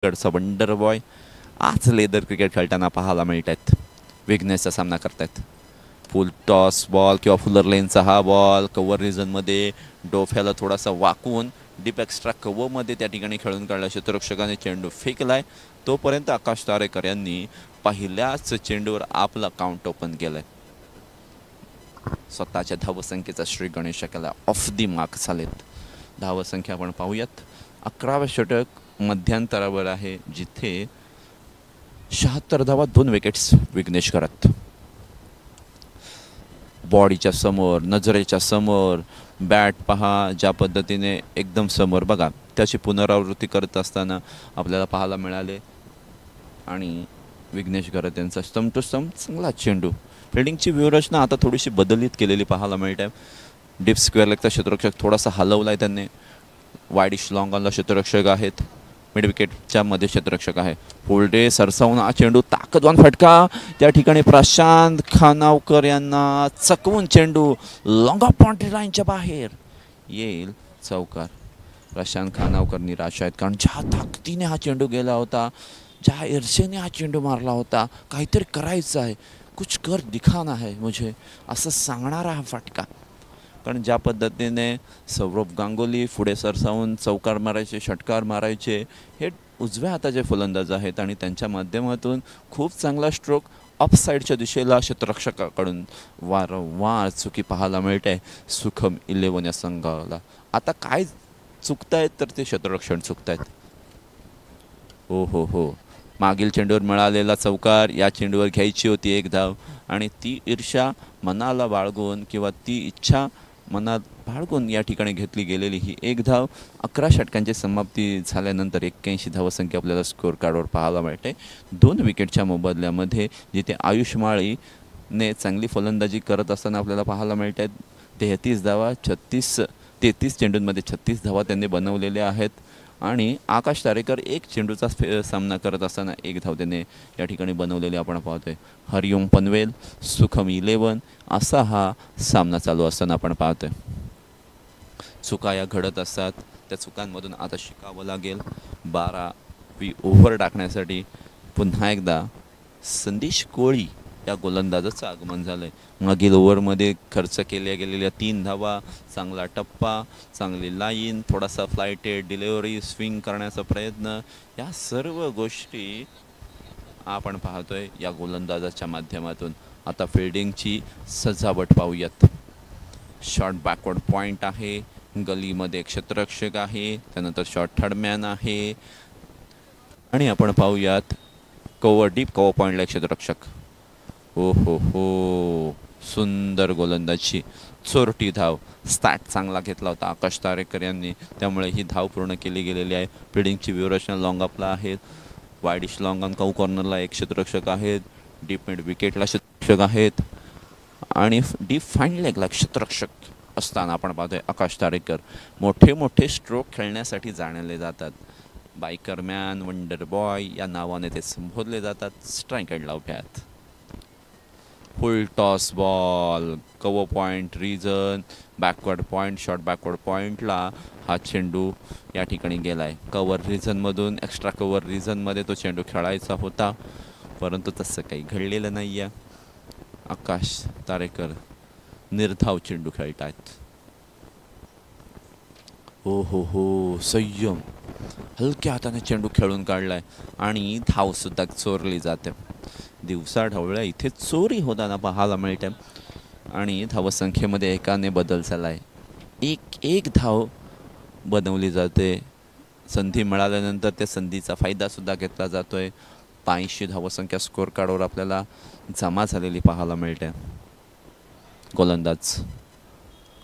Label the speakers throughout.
Speaker 1: गडचा wonder boy आज leather cricket खेळताना पाहायला मिळत आहेत. विघ्नेशचा सामना करतायत. फुल टॉस बॉल किंवा फुलर लेनचा हा बॉल कव्हर रिझनमध्ये डोफ्याला थोडासा वाकून डीप एक्स्ट्रा कव्हरमध्ये त्या ठिकाणी खेळून काढला. क्षेत्ररक्षकाने चेंडू फेकलाय. तोपर्यंत आकाश तारेकर यांनी पहिल्याच चेंडूवर आपला काउंट ओपन केलाय. स्वतःच्या धावसंख्येचा श्री गणेश केला. ऑफ दी मार्क झालेत. धावसंख्या आपण पाहूयात. 11वे षटक मध्यंतरावर आहे, जिथे 76 धावा 2 विकेट्स विघ्नेश करत. बॉडीच्या समोर, नजरेच्या समोर बॅट पहा ज्या पद्धतीने एकदम समोर बघा, त्याची पुनरावृत्ती करत असताना आपल्याला पाहायला मिळाले. आणि विघ्नेश करत यांचा स्टंप टू स्टंप चांगला चेंडू. फिल्डिंगची व्यूहरचना आता थोडीशी बदलित केलेली पाहायला मिळत आहे. डीप स्क्वेअर लेगचा क्षेत्ररक्षक थोडासा हलवला आहे त्यांनी. वाईडिश लॉंग ऑनला क्षेत्ररक्षक आहेत. मिड विकेटच्या मध्ये क्षेत्ररक्षक आहे. फुलडे सरसावून हा चेंडू ताकदवान फटका. त्या ठिकाणी प्रशांत खानावकर यांना चकवून चेंडू लॉंग ऑफ बाउंड्री लाईनच्या बाहेर येईल. चौकार. प्रशांत खानावकर निराश आहेत, कारण ज्या ताकदीने हा चेंडू गेला होता, ज्या ईर्षेने हा चेंडू मारला होता, काहीतरी करायचं आहे, कुछ कर दिखाना है मुझे असं सांगणारा हा फटका. कारण ज्या पद्धतीने सौरभ गांगुली पुढे सरसावून चौकार मारायचे, षटकार मारायचे, हे उजव्या हाताचे फलंदाज आहेत आणि त्यांच्या माध्यमातून खूप चांगला स्ट्रोक ऑफ साईडच्या दिशेला क्षेत्ररक्षकाकडून वारंवार चुकी पाहायला मिळते सुखम 11 या संघाला. आता काय चुकतायत तर ते क्षेत्ररक्षण चुकतायत. हो मागील चेंडूवर मिळालेला चौकार या चेंडूवर घ्यायची होती एक धाव, आणि ती ईर्ष्या मनाला बाळगून किंवा ती इच्छा मनात बाळगून या ठिकाणी घेतली गेलेली ही एक धाव. 11 षटकांची समाप्ती झाल्यानंतर 81 धावसंख्या आपल्याला स्कोअर कार्डवर पाहायला मिळते. 2 विकेटच्या मोबदल्यामध्ये जिथे आयुष माळीने चांगली फलंदाजी करत असताना आपल्याला पाहायला मिळत आहेत. 33 धावा 33 चेंडूंमध्ये 36 धावा त्यांनी बनवलेल्या आहेत. आणि आकाश तारेकर एक चेंडूचा सामना करत असताना एक धाव त्याने या ठिकाणी बनवलेले आपण पाहतोय. हरिओम पनवेल, सुखम 11 असा हा सामना चालू असताना आपण पाहतोय. चुका या घडत असतात, त्या चुकांमधून आता शिकावं लागेल. 12वी ओव्हर टाकण्यासाठी पुन्हा एकदा संदेश कोळी या गोलंदाजाचं आगमन झालं आहे. मागील ओव्हरमध्ये खर्च केल्या गेलेल्या 3 धावा, चांगला टप्पा, चांगली लाईन, थोडासा फ्लायटेड डिलिव्हरी, स्विंग करण्याचा प्रयत्न, या सर्व गोष्टी आपण पाहतोय या गोलंदाजाच्या माध्यमातून. आता फिल्डिंगची सजावट पाहूयात. शॉर्ट बॅकवर्ड पॉईंट आहे, गलीमध्ये क्षेत्ररक्षक आहे, त्यानंतर शॉर्ट थर्डमॅन आहे, आणि आपण पाहूयात डीप कव्हर पॉईंटला क्षेत्ररक्षक. हो सुंदर गोलंदाजी, चोरटी धाव. स्टॅट चांगला घेतला होता आकाश तारेकर यांनी, त्यामुळे ही धाव पूर्ण केली गेलेली आहे. फिल्डिंगची व्यूहरचना लॉंग अपला आहे. वाईडिश लॉंग ऑन कव्हर कॉर्नरला एक क्षेत्ररक्षक आहेत. डीप मिड विकेटला क्षेत्ररक्षक आहेत, आणि डीप फाईन लेगला क्षेत्ररक्षक असताना आपण पाहतोय आकाश तारेकर. मोठे स्ट्रोक खेळण्यासाठी जाणले जातात. बायकर मॅन, वंडर बॉय या नावाने ते संबोधले जातात. स्ट्राईक एंडला उभे आहेत. Full toss ball, cover point region, backward point, short backward पॉईंटला हा चेंडू या ठिकाणी गेला आहे. कव्हर रिझनमधून एक्स्ट्रा कव्हर रिझनमध्ये तो चेंडू खेळायचा होता, परंतु तसं काही घडलेलं नाही आहे. आकाश तारेकर निर्धाव चेंडू खेळत आहेत. हो संयम, हलक्या हाताने चेंडू खेळून काढलाय आणि धावसुद्धा चोरली जाते. दिवसा ढवळ्या इथे चोरी होताना पाहायला मिळते, आणि धावसंख्येमध्ये एकाने बदल झाला आहे. एक धाव बनवली जाते. संधी मिळाल्यानंतर त्या संधीचा फायदासुद्धा घेतला जातो आहे. 82 धावसंख्या स्कोअर कार्डवर आपल्याला जमा झालेली पाहायला मिळते. गोलंदाज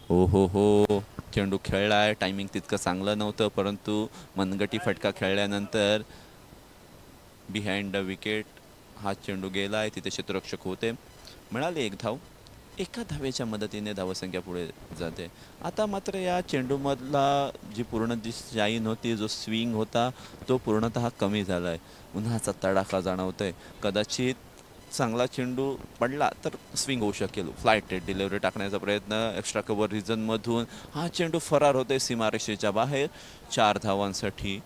Speaker 1: हो चेंडू खेळला आहे. टायमिंग तितकं चांगलं नव्हतं, परंतु मनगटी फटका खेळल्यानंतर बिहाइंड द विकेट हा चेंडू गेला आहे. तिथे क्षेत्ररक्षक होते. मिळाली एक धाव. एका धावेच्या मदतीने धावसंख्या पुढे जाते. आता मात्र या चेंडूमधला जी पूर्ण जी शाईन होती, जो स्विंग होता, तो पूर्णतः कमी झाला आहे. उन्हाचा तडाखा जाणवतोय. कदाचित चांगला चेंडू पडला तर स्विंग होऊ शकेल. फ्लायटेड डिलिव्हरी टाकण्याचा प्रयत्न एक्स्ट्रा कव्हर रिजनमधून हा चेंडू फरार होतोय सीमारेषेच्या बाहेर. 4 धावांसाठी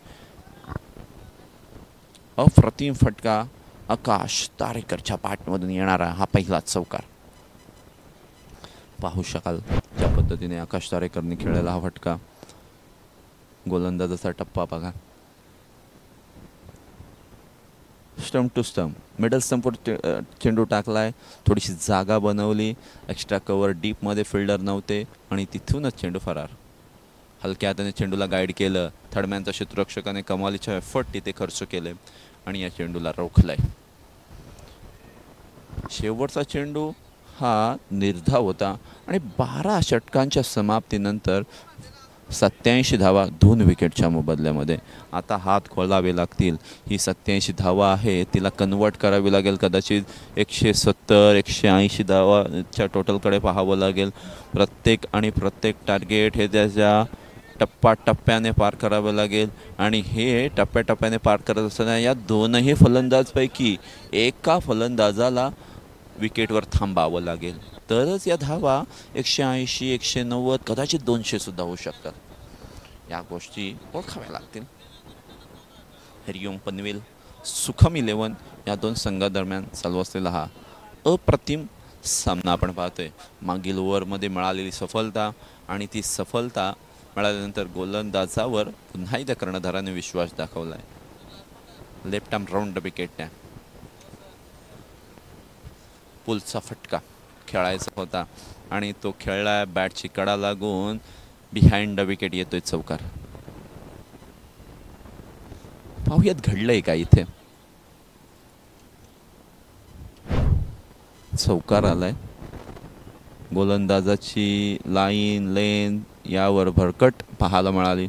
Speaker 1: अप्रतिम फटका आकाश तारेकरच्या बॅटमधून येणारा हा पहिलाच चौकार. पाहू शकाल ज्या पद्धतीने आकाश तारेकरने खेळलेला हा फटका. गोलंदाजाचा टप्पा बघा. स्टंप टू स्टंप मिडल स्टंपवर चेंडू टाकलाय. थोडीशी जागा बनवली. एक्स्ट्रा कव्हर डीपमध्ये फिल्डर नव्हते आणि तिथूनच चेंडू फरार. हलक्या हाताने चेंडूला गाईड केलं. थर्डमॅनचा क्षेत्ररक्षकाने कमालीच्या एफर्ट तिथे खर्च केले आणि या चेंडूला रोखलंय. शेवटचा चेंडू हा निर्धाव होता आणि 12 षटकांच्या समाप्तीनंतर 87 धावा 2 विकेटच्या मोबदल्यामध्ये. आता हात खोलावे लागतील. ही 87 धावा आहे तिला कन्वर्ट करावी लागेल. कदाचित 170-180 धावाच्या टोटलकडे पाहावं लागेल. प्रत्येक टार्गेट हे त्याच्या टप्प्याने पार करावं लागेल आणि हे टप्प्याने पार करत असताना या दोनही फलंदाजपैकी एका फलंदाजाला विकेटवर थांबावं लागेल. तरच या धावा 180, 190, कदाचित 200 सुद्धा होऊ शकतात. या गोष्टी ओळखाव्या लागतील. हरिओम पनवेल सुखम 11 या दोन संघादरम्यान चालू असलेला हा अप्रतिम सामना आपण पाहतोय. मागील ओव्हरमध्ये मिळालेली सफलता आणि ती सफलता मिळाल्यानंतर गोलंदाजावर पुन्हा एकदा कर्णधाराने विश्वास दाखवला आहे. Left arm round the wicket. पुलचा फटका खेळायचा होता आणि तो खेळला. बॅटची कडा लागून बिहाइंड द विकेट येतोय चौकार. पाहुयात घडलंय का इथे. चौकार आलाय. गोलंदाजाची लेन यावर भरकट पाहायला मिळाली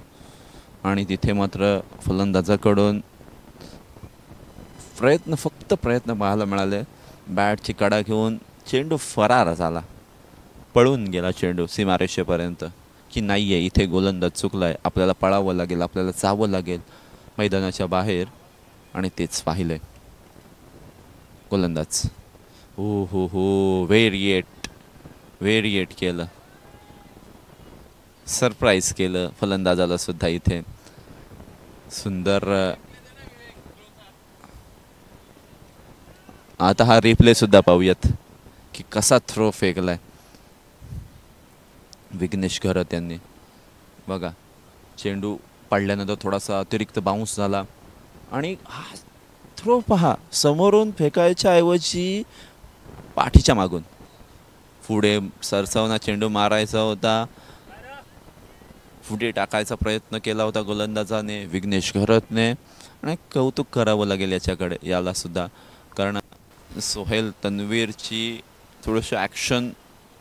Speaker 1: आणि तिथे मात्र फलंदाजाकडून फक्त प्रयत्न पाहायला मिळाले. बॅटची कडा घेऊन चेंडू फरार झाला. पळून गेला चेंडू सीमारेषेपर्यंत की नाही आहे इथे गोलंदाज चुकलाय. आपल्याला पळावं लागेल. आपल्याला जावं लागेल मैदानाच्या बाहेर आणि तेच पाहिलंय गोलंदाज. हो व्हेरिएट केलं. सरप्राईज केलं फलंदाजाला सुद्धा इथे. सुंदर. आता हा रिप्ले सुद्धा पाहूयात की कसा थ्रो फेकलाय विघ्नेश घरत यांनी. बघा चेंडू पडल्यानंतर थोडासा अतिरिक्त बाउन्स झाला आणि हा थ्रो पहा. समोरून फेकायच्या ऐवजी पाठीच्या मागून पुढे सरसावना चेंडू मारायचा होता. पुढे टाकायचा प्रयत्न केला होता गोलंदाजाने विघ्नेश घरतने आणि कौतुक करावं लागेल याला सुद्धा. कारण सोहेल तन्वीरची थोडंसं ॲक्शन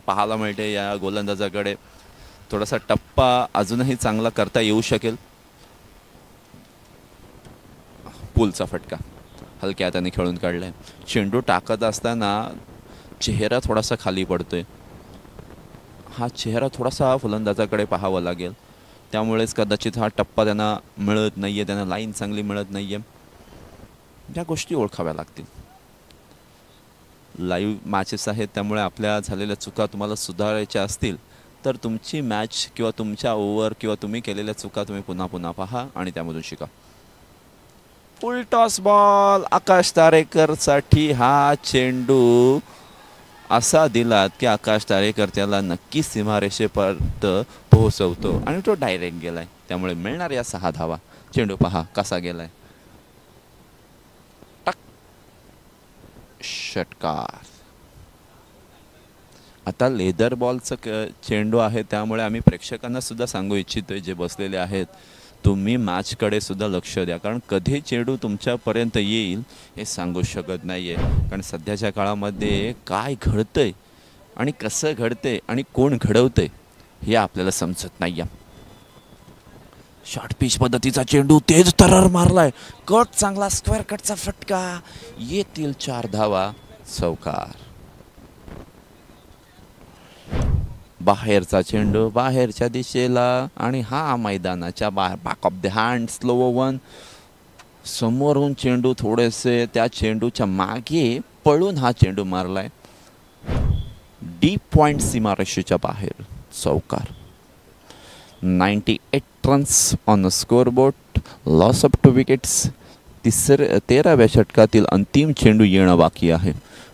Speaker 1: पाहायला मिळते या गोलंदाजाकडे. थोडासा टप्पा अजूनही चांगला करता येऊ शकेल. पुलचा फटका हलक्या हाताने खेळून काढलाय. चेंडू टाकत असताना चेहरा थोडासा खाली पडतोय. हा चेहरा थोडासा फलंदाजाकडे पाहावा लागेल. त्यामुळेच कदाचित हा टप्पा त्यांना मिळत नाहीये. त्यांना लाईन चांगली मिळत नाहीये. या गोष्टी ओळखाव्या लागतील. लाईव्ह मॅचेस आहेत त्यामुळे आपल्या झालेल्या चुका तुम्हाला सुधारायच्या असतील तर तुमची मॅच किंवा तुमच्या ओव्हर किंवा तुम्ही केलेल्या चुका तुम्ही पुन्हा पहा आणि त्यामधून शिका. फुल टॉस बॉल आकाश तारेकरसाठी. हा चेंडू असा दिलात की आकाश तारेकर त्याला नक्कीच सीमारेषेपर्यंत पोहोचवतो आणि तो डायरेक्ट गेलाय. त्यामुळे मिळणार या 6 धावा. चेंडू पहा कसा गेलाय. षटकार. आता लेदर बॉलचं चेंडू आहे त्यामुळे आम्ही प्रेक्षकांना सुद्धा सांगू इच्छितोय जे बसलेले आहेत तुम्ही मॅचकडे सुद्धा लक्ष द्या. कारण कधी चेंडू तुमच्यापर्यंत येईल हे सांगू शकत नाहीये. कारण सध्याच्या काळामध्ये काय घडतंय आणि कसं घडतंय आणि कोण घडवतंय हे आपल्याला समजत नाहीये. शॉर्ट पिच पद्धतीचा चेंडू तेज तरर मारलाय. कट चांगला स्क्वेअर कटचा फटका. येतील 4 धावा. चौकार. बाहेरचा चेंडू बाहेरच्या दिशेला आणि हा मैदानाच्या बाहेर back of the hand slow one. समोरून चेंडू थोडेसे त्या चेंडूच्या मागे पळून हा चेंडू मारलाय. डीप पॉइंट सीमारेषेच्या बाहेर. चौकार. 98 runs on the scoreboard. Loss of 2 wickets. 13व्या षटकातील अंतिम चेंडू येणं बाकी आहे.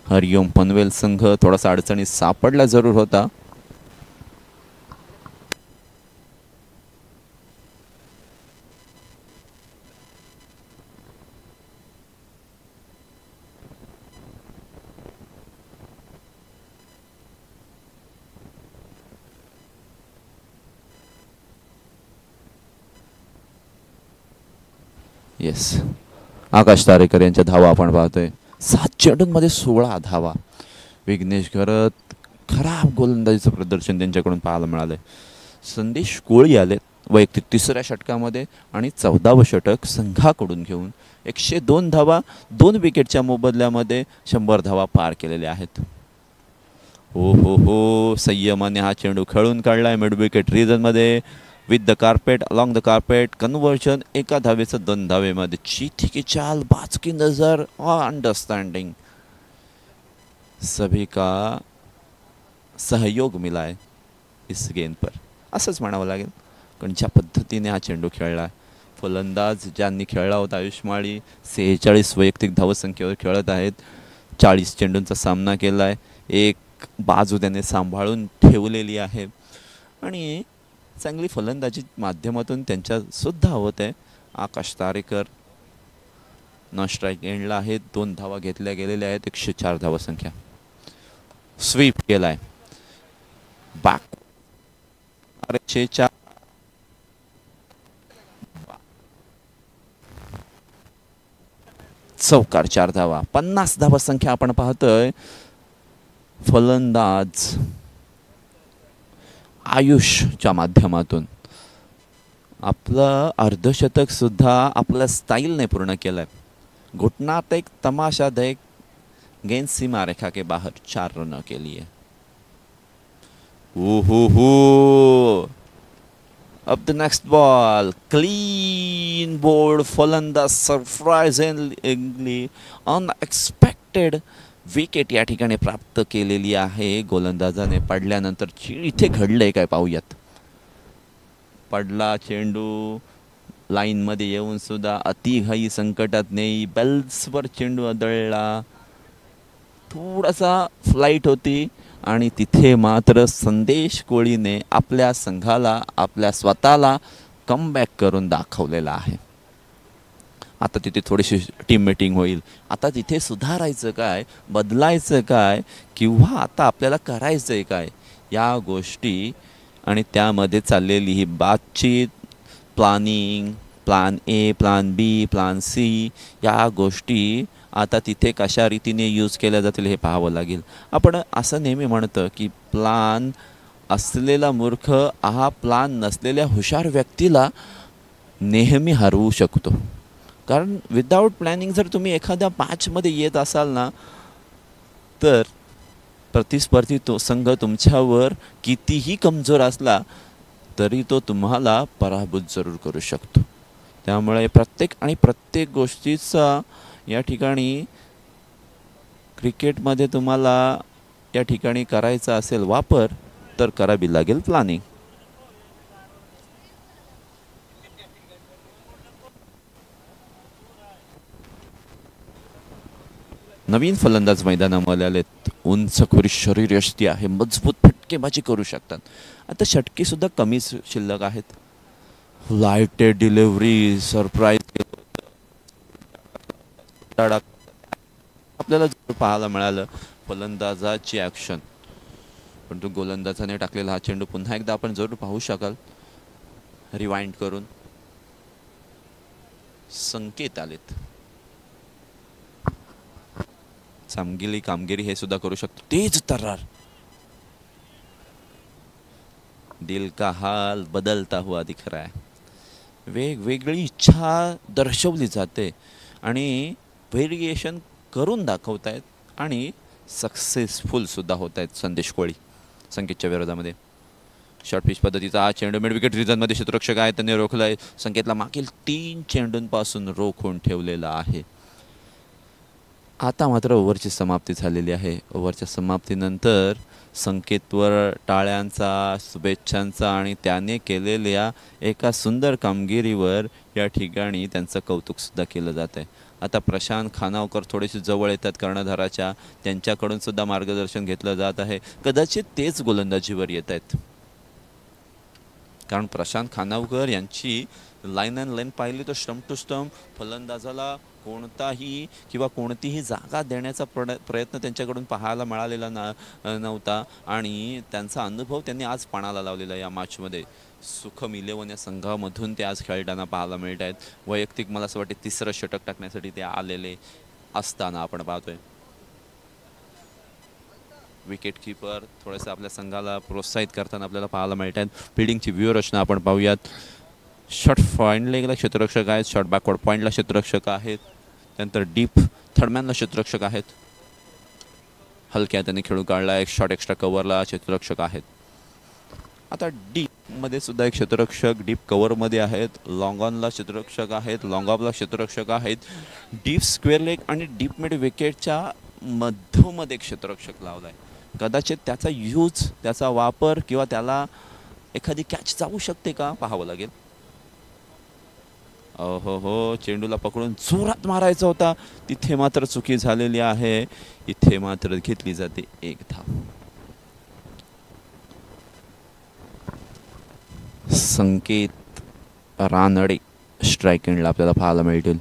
Speaker 1: हरिओम पनवेल संघ थोडासा अडचणीत सापडला जरूर होता. येस, आकाश तारेकर यांच्या धावा आपण पाहतोय. 7 चेंडूंमध्ये 16 धावा. विघ्नेश घरत खराब गोलंदाजीचं प्रदर्शन त्यांच्याकडून पाहायला मिळालंय. संदेश कोळी आले वैयक्तिक 3ऱ्या षटकामध्ये आणि 14वं षटक संघाकडून घेऊन 102 धावा, 2 विकेटच्या मोबदल्यामध्ये 100 धावा पार केलेल्या आहेत. हो हो हो, संयमाने हा चेंडू खेळून काढलाय मिड विकेट रिजनमध्ये. With the carpet, along the carpet, conversion, एका धावेचं 2 धावेमध्ये. चीथी की चाल, बाज की नजर और अंडरस्टैंडिंग, सभी का सहयोग मिला है इस गेंद पर, असंच म्हणावं लागेल. कारण ज्या पद्धतीने हा चेंडू खेळला, फलंदाज ज्यांनी खेळला होता आयुष माळी 46 वैयक्तिक धावसंख्येवर खेळत आहेत. 40 चेंडूंचा सामना केला आहे. एक बाजू त्याने सांभाळून ठेवलेली आहे आणि चांगली फलंदाजी माध्यमातून त्यांच्या सुद्धा होत आहे. आकाश तारेकर नॉन स्ट्राईक एंडला आहेत. 2 धावा घेतल्या गेलेल्या आहेत. 104 धावसंख्या. स्वीप केलाय बॅक चौकार 4 धावा. 50 धावसंख्या आपण पाहतोय. फलंदाज आयुषच्या माध्यमातून आपलं अर्धशतक सुद्धा आपल्या स्टाईलने पूर्ण केलंय. घुटनात एक तमाशादायक गेंद सीमा रेखा के बाहर 4 रनों के लिए. हो, अब the next ball, clean board. फलंदाज सरप्राइजिंगली अनएक्सपेक्टेड विकेट या ठिकाणी प्राप्त केलेली आहे गोलंदाजाने. पडल्यानंतर इथे घडलंय काय पाहूयात. पडला चेंडू लाईनमध्ये येऊन सुद्धा अतिघाई संकटात नाही. बेल्सवर चेंडू आदळला. थोडासा फ्लाईट होती आणि तिथे मात्र संदेश कोळीने आपल्या संघाला, आपल्या स्वतःला कमबॅक करून दाखवलेला आहे. आता तिथे थोडीशी टीम मीटिंग होईल. आता तिथे सुधारायचं काय, बदलायचं काय, किंवा आता आपल्याला करायचं आहे काय, या गोष्टी आणि त्यामध्ये चाललेली ही बातचीत, planning, plan A, plan B, plan C, या गोष्टी आता तिथे कशा रीतीने यूज केल्या जातील हे पाहावं लागेल. आपण असं नेहमी म्हणतो की प्लॅन असलेला मूर्ख हा प्लॅन नसलेल्या हुशार व्यक्तीला नेहमी हरवू शकतो. कारण विदाऊट प्लॅनिंग जर तुम्ही एखाद्या मॅचमध्ये येत असाल ना, तर प्रतिस्पर्धी तो संघ तुमच्यावर कितीही कमजोर असला तरी तो तुम्हाला पराभूत जरूर करू शकतो. त्यामुळे प्रत्येक गोष्टीचा या ठिकाणी क्रिकेटमध्ये तुम्हाला या ठिकाणी करायचा असेल वापर, तर करावी लागेल प्लॅनिंग. नवीन फलंदाज मैदानामध्ये आलेत. उंचखोरी शरीरयष्टी आहे, मजबूत फटकेबाजी करू शकतात. आता षटके सुद्धा कमी शिल्लक आहेत. लाईटेड डिलिव्हरी, सरप्राईज आपल्याला पाहायला मिळालं फलंदाजाची ॲक्शन. पण तो गोलंदाजाने टाकलेला हा चेंडू पुन्हा एकदा आपण जरूर पाहू शकाल रिवाइंड करून. संकेत आलेत. चांगली कामगिरी हे सुद्धा करू शकतो. तेज तर्रार, दिल का हाल बदलता हुआ दिख रहा है. वेगवेगळी इच्छा दर्शवली जाते आणि व्हेरिएशन करून दाखवतायत आणि सक्सेसफुल सुद्धा होत आहेत संदेश कोळी संकेतच्या विरोधामध्ये. शॉर्ट पिच पद्धतीचा हा चेंडू मिड विकेट रिजनमध्ये क्षेत्ररक्षक आहे त्यांनी रोखलाय. संकेतला मागील 3 चेंडूंपासून रोखून ठेवलेला आहे. आता मात्र ओव्हरची समाप्ती झालेली आहे. ओव्हरच्या समाप्तीनंतर संकेतवर टाळ्यांचा, शुभेच्छांचा आणि त्याने केलेल्या एका सुंदर कामगिरीवर या ठिकाणी त्यांचं कौतुकसुद्धा केलं जात आहे. आता प्रशांत खानावकर थोडेसे जवळ येतात कर्णधाराच्या, त्यांच्याकडून सुद्धा मार्गदर्शन घेतलं जात आहे. कदाचित तेच गोलंदाजीवर येत आहेत, कारण प्रशांत खानावकर यांची लाईन अँड लेन पाहिली तर स्टंप टू स्टंप फलंदाजाला कोणताही किंवा कोणतीही जागा देण्याचा प्रयत्न त्यांच्याकडून पाहायला मिळालेला नव्हता आणि त्यांचा अनुभव त्यांनी आज पणाला लावलेला या मॅचमध्ये. सुखम इलेव्हन या संघामधून ते आज खेळताना पाहायला मिळत आहेत. वैयक्तिक मला असं वाटते तिसरं षटक टाकण्यासाठी ते आलेले असताना आपण पाहतोय. विकेट कीपर थोडंसं आपल्या संघाला प्रोत्साहित करताना आपल्याला पाहायला मिळत आहेत. फिल्डिंगची व्यूहरचना आपण पाहूयात. शॉर्ट पॉईंट लेगला क्षेत्ररक्षक आहेत, शॉर्ट बॅकवर्ड पॉईंटला क्षेत्ररक्षक आहेत, त्यानंतर डीप थर्डमॅनला क्षेत्ररक्षक आहेत, हलक्या त्यांनी खेळून काढला एक शॉर्ट एक्स्ट्रा कव्हरला क्षेत्ररक्षक आहेत. आता डीपमध्ये सुद्धा एक क्षेत्ररक्षक डीप कव्हरमध्ये आहेत, लॉंग ऑनला क्षेत्ररक्षक आहेत, लॉंग ऑफला क्षेत्ररक्षक आहेत, डीप स्क्वेअर लेग आणि डीप मिड विकेटच्या मधोमध एक क्षेत्ररक्षक लावला आहे. कदाचित त्याचा यूज, त्याचा वापर किंवा त्याला एखादी कॅच जाऊ शकते का पाहावं लागेल. हो, चेंडूला पकडून जोरात मारायचा होता, तिथे मात्र चुकी झालेली आहे. इथे मात्र घेतली जाते एक धाव. संकेत रानडे स्ट्राईक एंडला आपल्याला पाहायला मिळतील.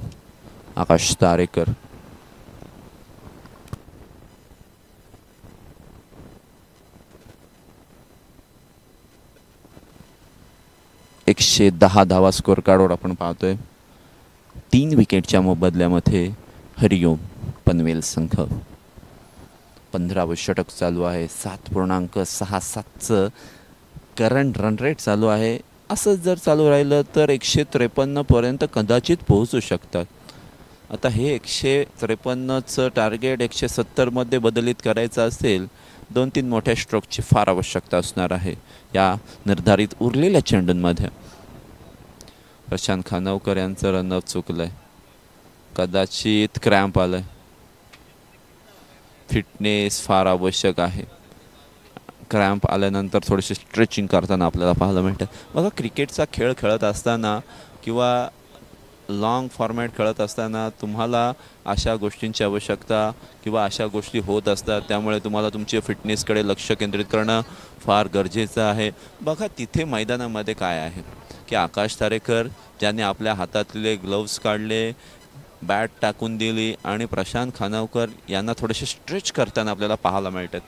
Speaker 1: आकाश तारेकर, .110 धावा स्कोअर कार्डवर आपण पाहतोय. 3 विकेटच्या मोबदल्यामध्ये हरिओम पनवेल संघ. 15वे षटक चालू आहे. 7.67चं करंट रन रेट चालू आहे. असंच जर चालू राहिलं तर 153 पर्यंत कदाचित पोहोचू शकतात. आता हे 153चं टार्गेट 170 मध्ये बदलित करायचं असेल, 2-3 मोठ्या स्ट्रोकची फार आवश्यकता असणार आहे या निर्धारित उरलेल्या चेंडूंमध्ये. प्रशांत खानावकर यांचं रनआउट चुकलंय, कदाचित क्रॅम्प आलंय. फिटनेस फार आवश्यक आहे. क्रॅम्प आल्यानंतर थोडीशी स्ट्रेचिंग करताना आपल्याला पाहायला मिळतं. बघा, क्रिकेटचा खेळ खेळत असताना किंवा लॉंग फॉर्मॅट खेळत असताना तुम्हाला अशा गोष्टींची आवश्यकता किंवा अशा गोष्टी होत असतात, त्यामुळे तुम्हाला तुमच्या फिटनेसकडे लक्ष केंद्रित करणं फार गरजेचं आहे. बघा, तिथे मैदानामध्ये काय आहे की आकाश तारेकर ज्याने आपल्या हातातले ग्लोव्स काढले, बॅट टाकून दिली आणि प्रशांत खानावकर यांना थोडेसे स्ट्रेच करताना आपल्याला पाहायला मिळतात.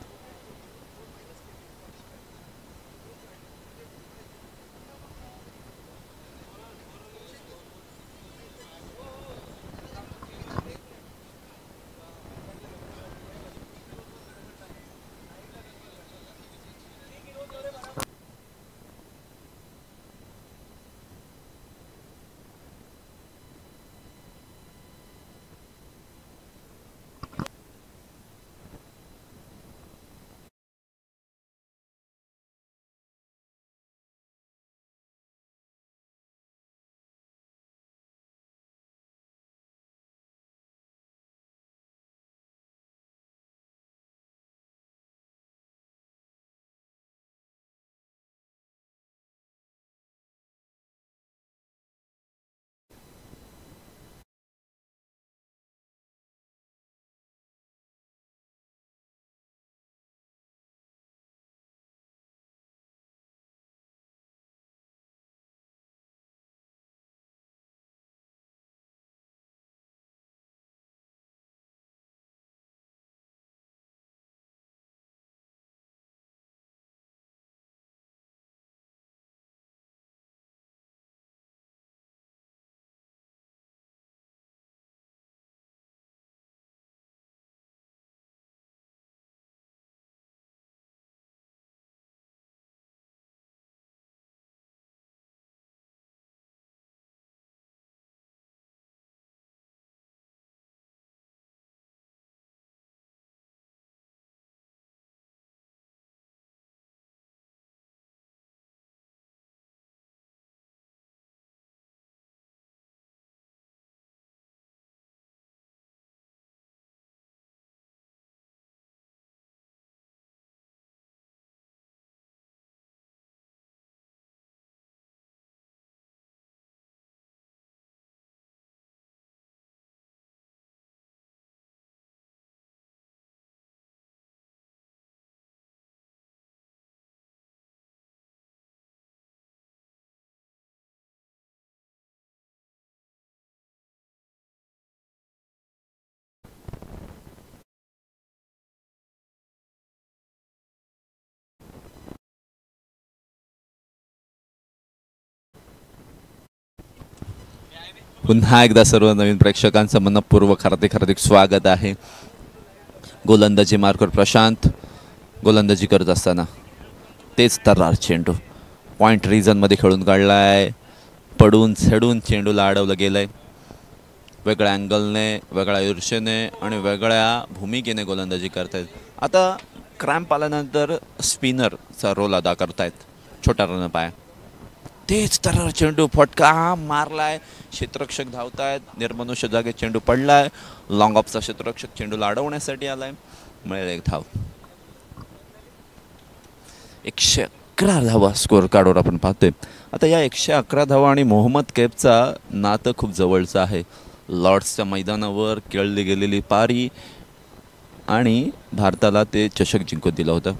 Speaker 1: पुन्हा एकदा सर्व नवीन प्रेक्षकांचं मनपूर्वक हार्दिक हार्दिक स्वागत आहे. गोलंदाजी मार्कर प्रशांत गोलंदाजी करत असताना तेच तर्रार चेंडू पॉईंट रिजनमध्ये खेळून काढला आहे. पडून छेडून चेंडूला अडवलं गेलं आहे. वेगळ्या अँगलने, वेगळ्या ईर्षेने आणि वेगळ्या भूमिकेने गोलंदाजी करतायत. आता क्रॅम्प आल्यानंतर स्पिनरचा रोल अदा करतायत छोटा रन पाय. तेच तर चेंडू फटका मारलाय. क्षेत्ररक्षक धावतायत. निर्मनुष्य जागे चेंडू पडलाय. लॉंग ऑफचा क्षेत्ररक्षक चेंडूला अडवण्यासाठी आलाय. मिळेल एक धाव. 111 धावा स्कोअर कार्डवर आपण पाहतोय. आता या 111 धावा आणि मोहम्मद कैफचा नातं खूप जवळचं आहे. लॉर्ड्सच्या मैदानावर खेळली गेलेली पारी आणि भारताला ते चषक जिंकून दिलं होतं.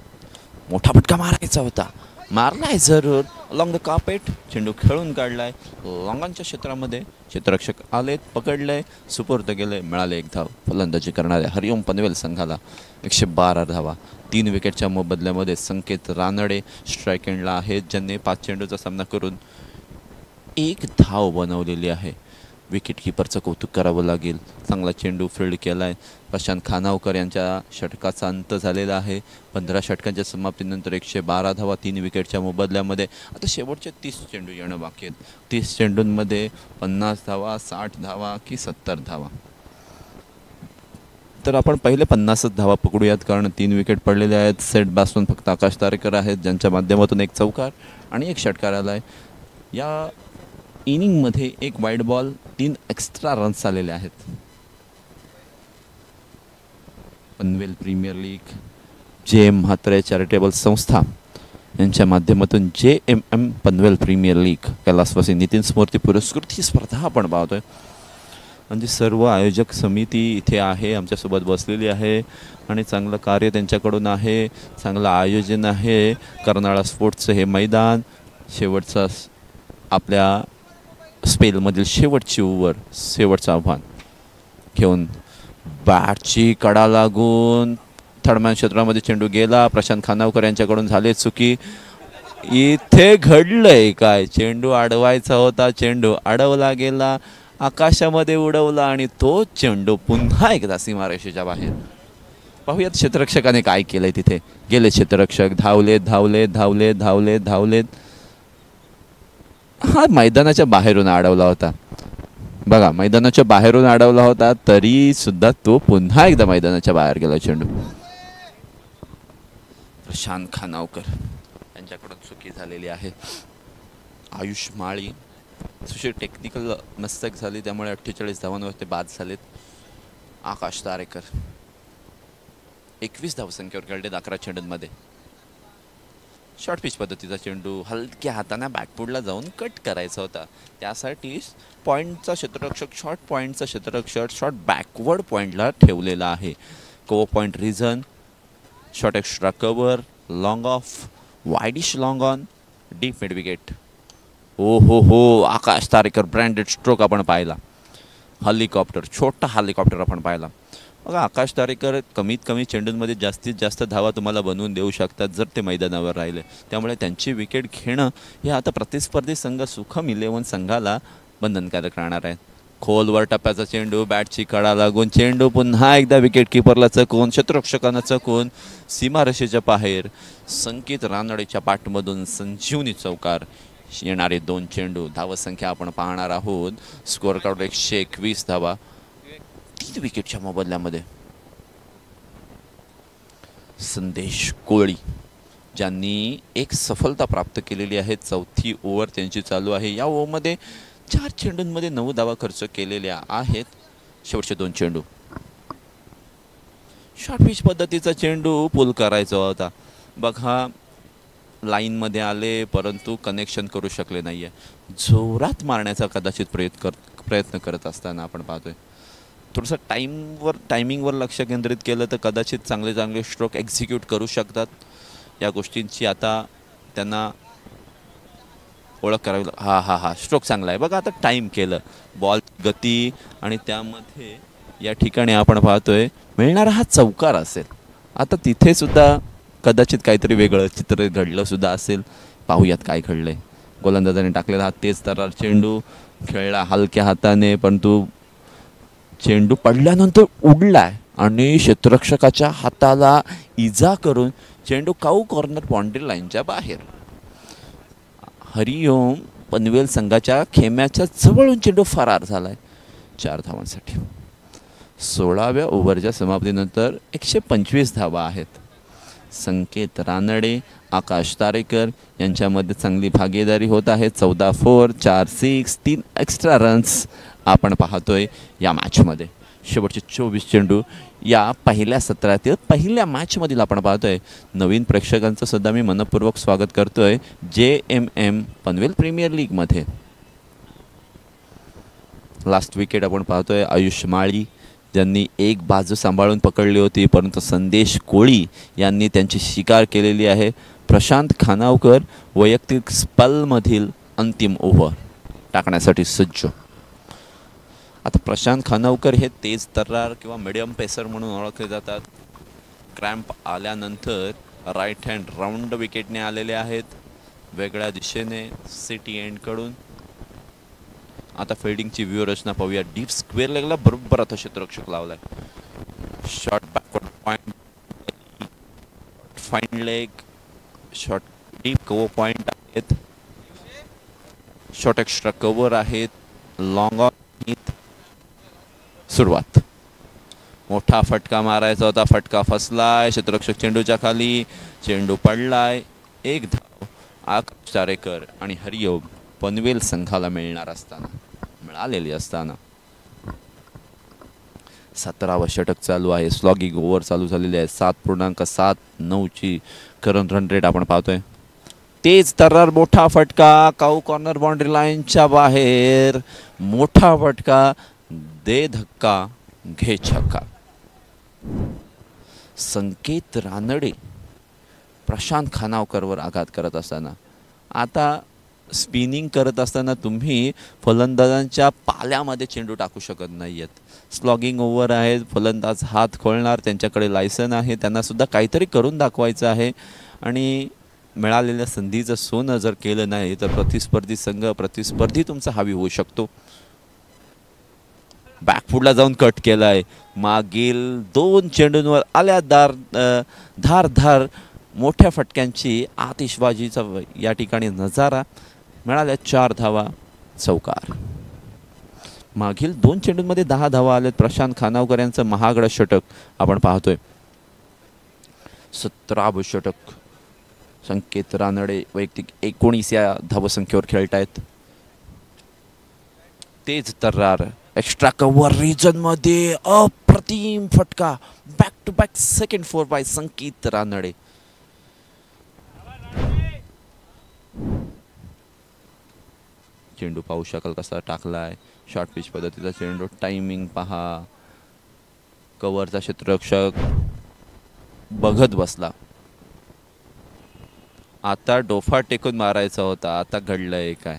Speaker 1: मोठा फटका मारायचा होता. मारलाय जरूर. अलॉंग द कार्पेट चेंडू खेळून काढलाय. लॉंगांच्या क्षेत्रामध्ये क्षेत्ररक्षक आलेत, पकडलंय, सुपूर्द गेले. मिळाले एक धाव. फलंदाजी करणाऱ्या हरिओम पनवेल संघाला 112 धावा. 3 विकेटच्या मोबदल्यामध्ये संकेत रानडे स्ट्राईक एंडला आहेत, ज्यांनी 5 चेंडूचा सामना करून 1 धाव बनवलेली आहे. विकेट किपरचं कौतुक करावं लागेल. चांगला चेंडू फील्ड केला आहे. प्रशांत खानावकर यांच्या षटकाचा अंत झालेला आहे. 15 षटकांच्या समाप्तीनंतर 112 धावा 3 विकेटच्या मोबदल्यामध्ये. आता शेवटचे 30 चेंडू येणं बाकी आहेत. 30 चेंडूंमध्ये 50 धावा, 60 धावा की 70 धावा. तर आपण पहिले 50च धावा पकडूयात, कारण 3 विकेट पडलेले आहेत. सेट बॅट्समन फक्त आकाश तारेकर आहेत, ज्यांच्या माध्यमातून 1 चौकार आणि 1 षटकार आला आहे. या इनिंगमध्ये 1 वाईड बॉल, 3 एक्स्ट्रा रन्स आलेले आहेत. Panvel premier league, JM Mhatre charitable संस्था यांच्या माध्यमातून JMM पनवेल प्रीमियर लीग कैलासवासी नितीन स्मृती पुरस्कृत ही स्पर्धा आपण पाहतोय. म्हणजे सर्व आयोजक समिती इथे आहे, आमच्यासोबत बसलेली आहे आणि चांगलं कार्य त्यांच्याकडून आहे. चांगलं आयोजन आहे. कर्नाळा स्पोर्ट्सचं हे मैदान शेवटचा आपल्या स्पेलमधील शेवटची ओव्हर, शेवटचं आव्हान घेऊन बॅटची कडा लागून थर्डमॅन क्षेत्रामध्ये चेंडू गेला. प्रशांत खानावकर यांच्याकडून झाले चुकी. इथे घडलंय काय? चेंडू अडवायचा होता, चेंडू अडवला गेला, आकाशामध्ये उडवला आणि तो चेंडू पुन्हा एकदा सीमारेषेच्या बाहेर. पाहूयात क्षेत्ररक्षकाने काय केलंय. तिथे गेले क्षेत्ररक्षक, धावलेत धावलेत धावलेत धावलेत धावलेत. हा मैदानाच्या बाहेरून अडवला होता. बघा, मैदानाच्या बाहेरून अडवला होता तरी सुद्धा तो पुन्हा एकदा मैदानाच्या बाहेर गेला चेंडू. प्रशांत खानावकर यांच्याकडून चुकी झालेली आहे. आयुष माळी सुशील टेक्निकल मिस्टेक झाली, त्यामुळे 48 धावांवर ते बाद झालेत. आकाश तारेकर 21 धावसंख्येवर खेळले 11 चेंडूंमध्ये. शॉर्ट पिच पद्धतीचा चेंडू हलक्या हाताने बॅकफुटला जाऊन कट करायचा होता. त्यासाठी पॉईंटचा क्षेत्ररक्षक, शॉर्ट पॉईंटचा क्षेत्ररक्षक शॉर्ट बॅकवर्ड पॉईंटला ठेवलेला आहे. Cover point region, short extra cover, long off, wideish long on, deep mid wicket. ओ हो, आकाश तारेकर ब्रँडेड स्ट्रोक आपण पाहिला. हेलिकॉप्टर, छोटा हेलिकॉप्टर आपण पाहिला. बघा, आकाश तारेकर कमीत कमी चेंडूंमध्ये जास्तीत जास्त धावा तुम्हाला बनवून देऊ शकतात जर ते मैदानावर राहिले. त्यामुळे त्यांची विकेट घेणं हे आता प्रतिस्पर्धी संघ सुखम 11 संघाला बंधनकारक राहणार आहे. खोलवर टप्प्याचा चेंडू, बॅटची कडा लागून चेंडू पुन्हा एकदा विकेट किपरला चकवून, क्षेत्ररक्षकांना चकवून सीमारेषेच्या बाहेर. संकेत रानडेच्या पाठमधून संजीवनी चौकार. येणारे 2 चेंडू. धावसंख्या आपण पाहणार आहोत. स्कोअर कार्ड 121 धावा 3 विकेटच्या मोबदल्यामध्ये. संदेश कोळी ज्यांनी 1 सफलता प्राप्त केलेली आहे. 4थी ओव्हर त्यांची चालू आहे. या ओव्हरमध्ये 4 चेंडूंमध्ये 9 धावा खर्च केलेल्या आहेत. शेवटचे 2 चेंडू. शॉर्ट पिच पद्धतीचा चेंडू पुल करायचा होता. बघा, लाईनमध्ये आले परंतु कनेक्शन करू शकले नाही आहे. जोरात मारण्याचा कदाचित प्रयत्न करत असताना आपण पाहतोय. थोडंसं टायमिंगवर लक्ष केंद्रित केलं तर कदाचित चांगले स्ट्रोक एक्झिक्यूट करू शकतात. या गोष्टींची आता त्यांना ओळख करावी. हा स्ट्रोक चांगला आहे. बघा, आता टाईम केलं, बॉल गती आणि त्यामध्ये या ठिकाणी आपण पाहतोय मिळणारा हा चौकार असेल. आता तिथे सुद्धा कदाचित काहीतरी वेगळं चित्र घडलं सुद्धा असेल. पाहूयात काय घडलंय. गोलंदाजाने टाकलेला हा तेज तर्रार चेंडू खेळला हलक्या हाताने, परंतु चेंडू पडल्यानंतर उडलाय आणि क्षेत्ररक्षकाच्या हाताला इजा करून चेंडू काऊ कॉर्नर बाउंड्री लाईनच्या बाहेर. हरिओम पनवेल संघाच्या खेम्याच्या जवळून चेंडू फरार झालाय 4 धावांसाठी. 16व्या ओव्हरच्या समाप्तीनंतर 125 धावा आहेत. संकेत रानडे, आकाश तारेकर यांच्यामध्ये चांगली भागीदारी होत आहे. 14 4, 4 6, 3 एक्स्ट्रा रन्स आपण पाहतोय या मॅचमध्ये. शेवटचे 24 चेंडू या पहिल्या सत्रातील पहिल्या मॅचमधील आपण पाहतोय. नवीन प्रेक्षकांचं सुद्धा मी मनपूर्वक स्वागत करतोय JMM पनवेल प्रीमियर लीगमध्ये. लास्ट विकेट आपण पाहतोय आयुष माळी ज्यांनी एक बाजू सांभाळून पकडली होती, परंतु संदेश कोळी यांनी त्यांची शिकार केलेली आहे. प्रशांत खानावकर वैयक्तिक स्पेलमधील अंतिम ओव्हर टाकण्यासाठी सज्ज. आता प्रशांत खानावकर हे तेज तर्रार किंवा मिडियम पेसर म्हणून ओळखले जातात. क्रॅम्प आल्यानंतर राईट हँड राऊंड विकेटने आलेले आहेत वेगळ्या दिशेने सिटी एंडकडून. आता फिल्डिंगची व्यूहरचना पाहूया. डीप स्क्वेअर लेगला बरोबर आता क्षेत्ररक्षक लावलाय. Short backward point, fine leg, short deep cover point आहेत, शॉर्ट एक्स्ट्रा कव्हर आहेत, लॉंग ऑन. सुरुवात मोठा फटका मारायचा होता, फटका फसलाय. क्षेत्ररक्षक चेंडूच्या खाली, चेंडू पडलाय. 1 धाव आकाश तारेकर आणि हरिओम पनवेल संघाला मिळालेली असताना 17वा षटक चालू आहे. स्लॉगिंग ओव्हर चालू झालेली आहे. 7.79 ची करंट रन रेट आपण पाहतोय. तेज तर्रार मोठा फटका काऊ कॉर्नर बाउंड्री लाईनच्या बाहेर. मोठा फटका, दे धक्का घे छक्का. संकेत रानडे प्रशांत खानावकरवर आघात करत असताना, आता स्पिनिंग करत असताना तुम्ही फलंदाजांच्या पाल्यामध्ये चेंडू टाकू शकत नाही आहेत. स्लॉगिंग ओव्हर आहे, फलंदाज हात खोलणार, त्यांच्याकडे लायसन आहे, त्यांना सुद्धा काहीतरी करून दाखवायचं आहे. आणि मिळालेल्या संधीचं सोनं जर केलं नाही तर प्रतिस्पर्धी संघ प्रतिस्पर्धी तुमचा हावी होऊ शकतो. बॅकफुटला जाऊन कट केलाय. मागील 2 चेंडूंवर आल्या धार मोठ्या फटक्यांची आतिषबाजीचा या ठिकाणी नजारा. मिळाल्या 4 धावा, चौकार. मागील 2 चेंडूंमध्ये 10 धावा आल्यात. प्रशांत खानावकर यांचं महागडं षटक आपण पाहतोय. 17वे षटक. संकेत रानडे वैयक्तिक 19 या धावसंख्येवर खेळतायत. तेज तर्रार एक्स्ट्रा कव्हर रिजन मध्ये अप्रतिम फटका. Back to back second 4 by Sanket Ranade. चेंडू पाहू शकाल कसा टाकलाय. शॉर्ट पिच पद्धतीचा चेंडू. टायमिंग पहा. कव्हरचा क्षेत्ररक्षक बघत बसला. आता डोफा टेकून मारायचा होता. आता घडलंय काय?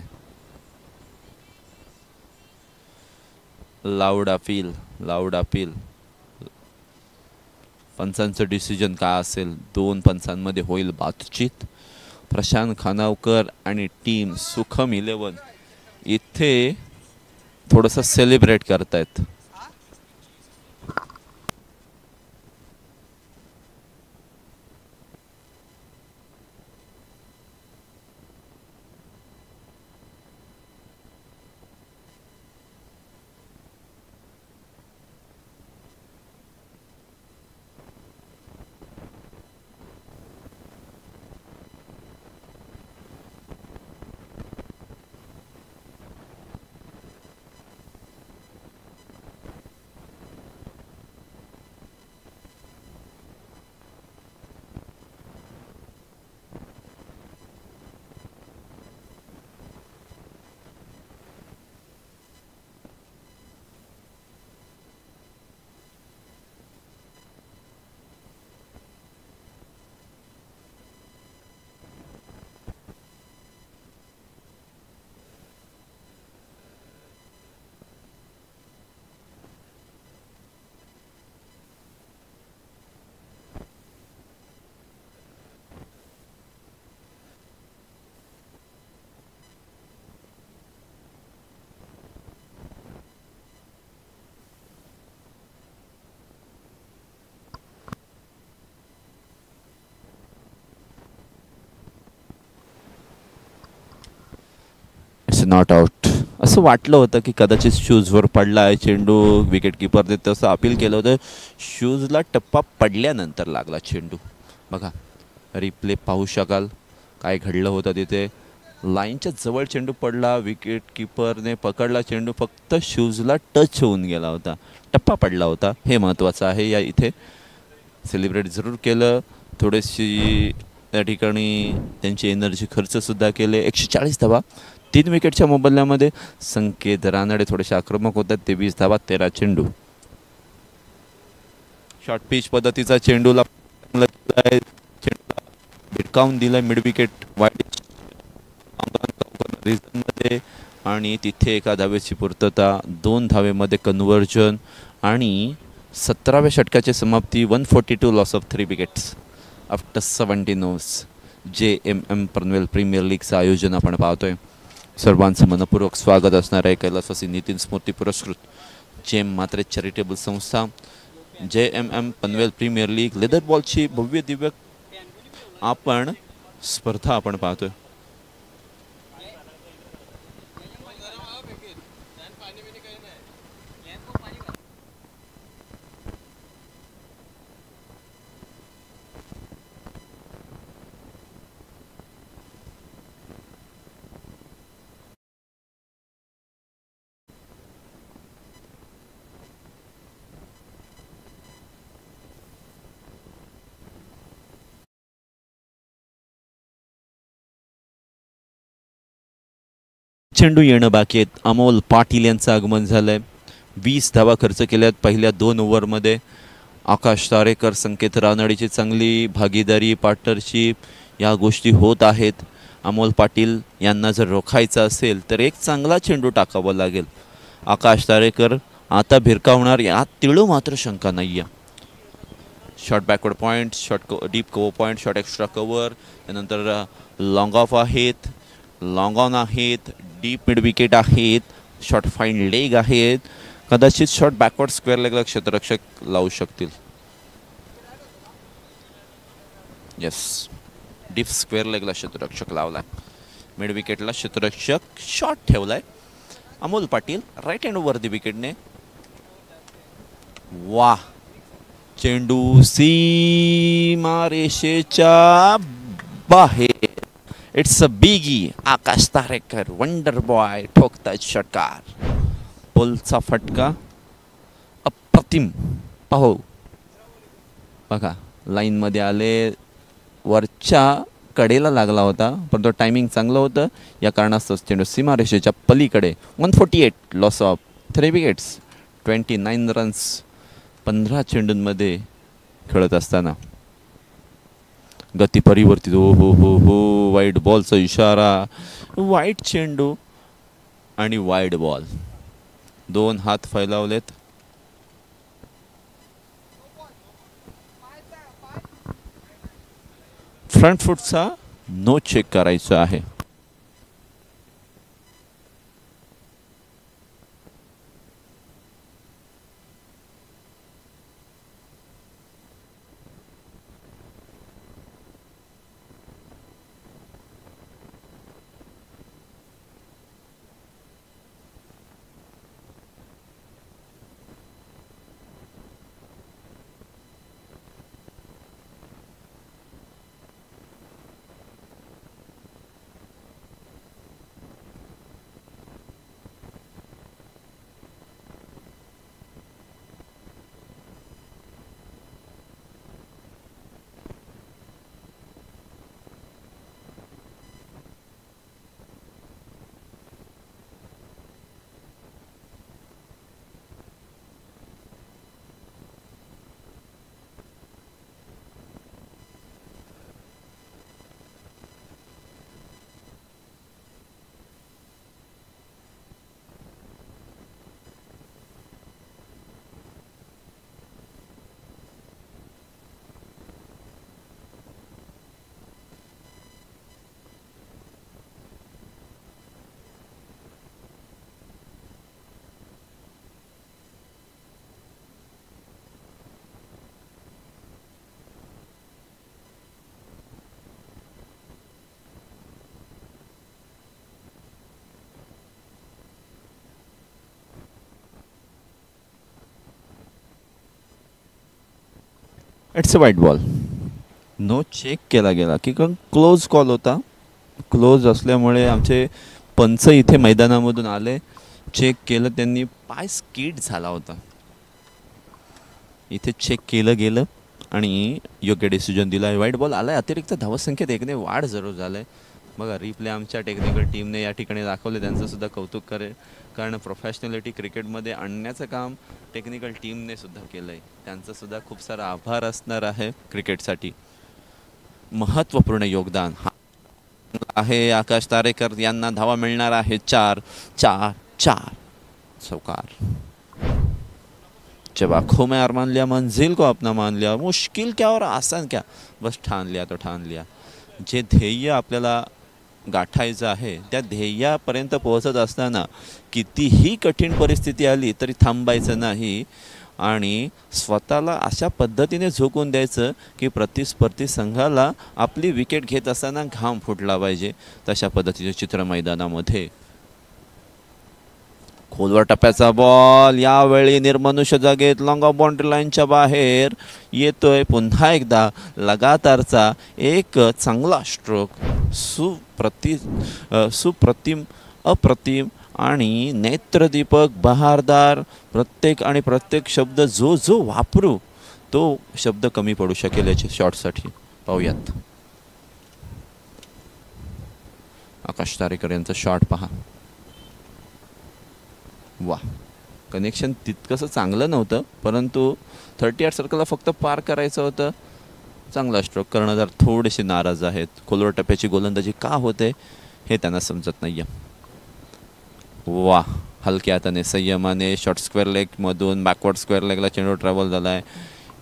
Speaker 1: Loud appeal. पंचांचं डिसिजन काय असेल? 2 पंचांमध्ये होईल बातचीत. प्रशांत खानावकर आणि टीम सुखम 11 इथे थोडंसं सेलिब्रेट करतायत. It's not out. असं वाटलं होतं की कदाचित शूजवर पडला आहे चेंडू, विकेट किपरने तसं अपील केलं होतं. शूजला टप्पा पडल्यानंतर लागला चेंडू. बघा रिप्ले पाहू शकाल काय घडलं होतं तिथे. लाईनच्या जवळ चेंडू पडला, विकेट किपरने पकडला चेंडू, फक्त शूजला टच होऊन गेला होता, टप्पा पडला होता. हे महत्त्वाचं आहे. या इथे सेलिब्रेट जरूर केलं, थोडीशी त्या ठिकाणी त्यांची एनर्जी खर्चसुद्धा केले. 140 धावा 3 विकेटच्या मोबदल्यामध्ये. संकेत रानडे थोडेसे आक्रमक होतात. 23 धावा 13 चेंडू. शॉर्ट पिच पद्धतीचा चेंडूला भिटकावून दिलाय मिड विकेट वाईड मध्ये, आणि तिथे एका धावेची पूर्तता, 2 धावेमध्ये कन्व्हर्जन आणि 17व्या षटकाची समाप्ती. 142 loss of 3 wickets after 17 overs. JMM Panvel premier लीगचं आयोजन आपण पाहतोय. सर्वांचं मनपूर्वक स्वागत असणार आहे. कैलासवासी नितीन स्मृती पुरस्कृत जेम मात्रे चॅरिटेबल संस्था, JMM Panvel premier league leather बॉलची भव्य दिव्य आपण स्पर्धा आपण पाहतोय. चेंडू येणं बाकी आहेत. अमोल पाटील यांचं आगमन झालंय. 20 धावा खर्च केल्यात पहिल्या 2 ओव्हरमध्ये. आकाश तारेकर, संकेत रानडेची चांगली भागीदारी, पार्टनरशिप या गोष्टी होत आहेत. अमोल पाटील यांना जर रोखायचं असेल तर एक चांगला चेंडू टाकावा लागेल. आकाश तारेकर आता भिरकावणार यात तिळू मात्र शंका नाही आहे. Short backward point, short deep cover point, short extra cover, त्यानंतर लॉंग ऑफ आहेत, लॉंग ऑन आहेत, डीप मिड विकेट आहेत, शॉर्ट फाईन लेग आहेत. कदाचित शॉर्ट बॅकवर्ड स्क्वेअर लेगला क्षेत्ररक्षक लावू शकतील. येस, डीप स्क्वेअर लेगला क्षेत्ररक्षक लावलाय. मिड विकेटला क्षेत्ररक्षक शॉर्ट ठेवलाय. Amol Patil right hand over the विकेटने. वाह, चेंडू सीमा रेषेच्या बाहेर. It's a biggie. Akash Tarekar wonder boy ठोकतायत षटकार. पोलचा फटका अप्रतिम. पाहू बघा, लाईनमध्ये आले, वरच्या कडेला लागला होता, पण तो टायमिंग चांगलं होतं. या कारणास्तव चेंडू सीमारेषेच्या पलीकडे. 148 लॉस ऑफ 3 विकेट्स, 29 रन्स 15 चेंडूंमध्ये खेळत असताना. गती परिवर्तित. हो हो हो हो, वाईड बॉलचा इशारा. वाईट चेंडू आणि वाईड बॉल. 2 हात फैलावलेत. फ्रंट फुटचा नो चेक करायचा आहे. इट्स अ वाईट बॉल. नो चेक केला गेला की कारण क्लोज कॉल होता. क्लोज असल्यामुळे आमचे पंच इथे मैदानामधून आले, चेक केलं त्यांनी, पाय स्किड झाला होता. इथे चेक केलं गेलं आणि योग्य डिसिजन दिला आहे. वाईट बॉल आला आहे. अतिरिक्त धावसंख्येत एकने वाढ जरूर झालं आहे. बघा रिप्ले आमच्या टेक्निकल टीमने या ठिकाणी दाखवले, त्यांचंसुद्धा कौतुक करेल कारण प्रोफेशनॅलिटी क्रिकेटमध्ये आणण्याचं काम टेक्निकल टीमने सुद्धा केलं आहे. त्यांचंसुद्धा खूप सारा आभार असणार आहे. क्रिकेटसाठी महत्त्वपूर्ण योगदान आहे. आकाश तारेकर यांना धावा मिळणार आहे 4 4 4. चौकार. जब आंखों में अरमान लिया, मंजिल को अपना मान लिया, मुश्किल क्या और आसान क्या, बस ठान लिया तो ठान लिया. जे ध्येय आपल्याला गाठायचं आहे त्या ध्येयापर्यंत पोहोचत असताना कितीही कठीण परिस्थिती आली तरी थांबायचं नाही आणि स्वतःला अशा पद्धतीने झोकून द्यायचं की प्रतिस्पर्धी संघाला आपली विकेट घेत असताना घाम फुटला पाहिजे. तशा पद्धतीचे चित्र मैदानामध्ये. खोलवर टप्प्याचा बॉल यावेळी निर्मनुष्य जागेत लॉंग ऑफ बाउंड्री लाईनच्या बाहेर येतोय. पुन्हा एकदा लगातारचा एक चांगला स्ट्रोक. सुप्रतिम अप्रतिम आणि नेत्रदीपक बहारदार. प्रत्येक शब्द जो जो वापरू तो शब्द कमी पडू शकेल याच्या शॉटसाठी. पाहूयात आकाश तारेकर यांचा शॉट पहा. वा, कनेक्शन तितकंसं चांगलं नव्हतं परंतु 38 सर्कलला फक्त पार करायचं होतं. चांगला स्ट्रोक. कर्णधार थोडेसे नाराज आहेत. खोलवर टप्प्याची गोलंदाजी का होते हे त्यांना समजत नाही आहे. वा, हलक्या हाताने संयमाने शॉर्ट स्क्वेअर लेगमधून बॅकवर्ड स्क्वेअर लेगला चेंडू ट्रॅव्हल झाला आहे.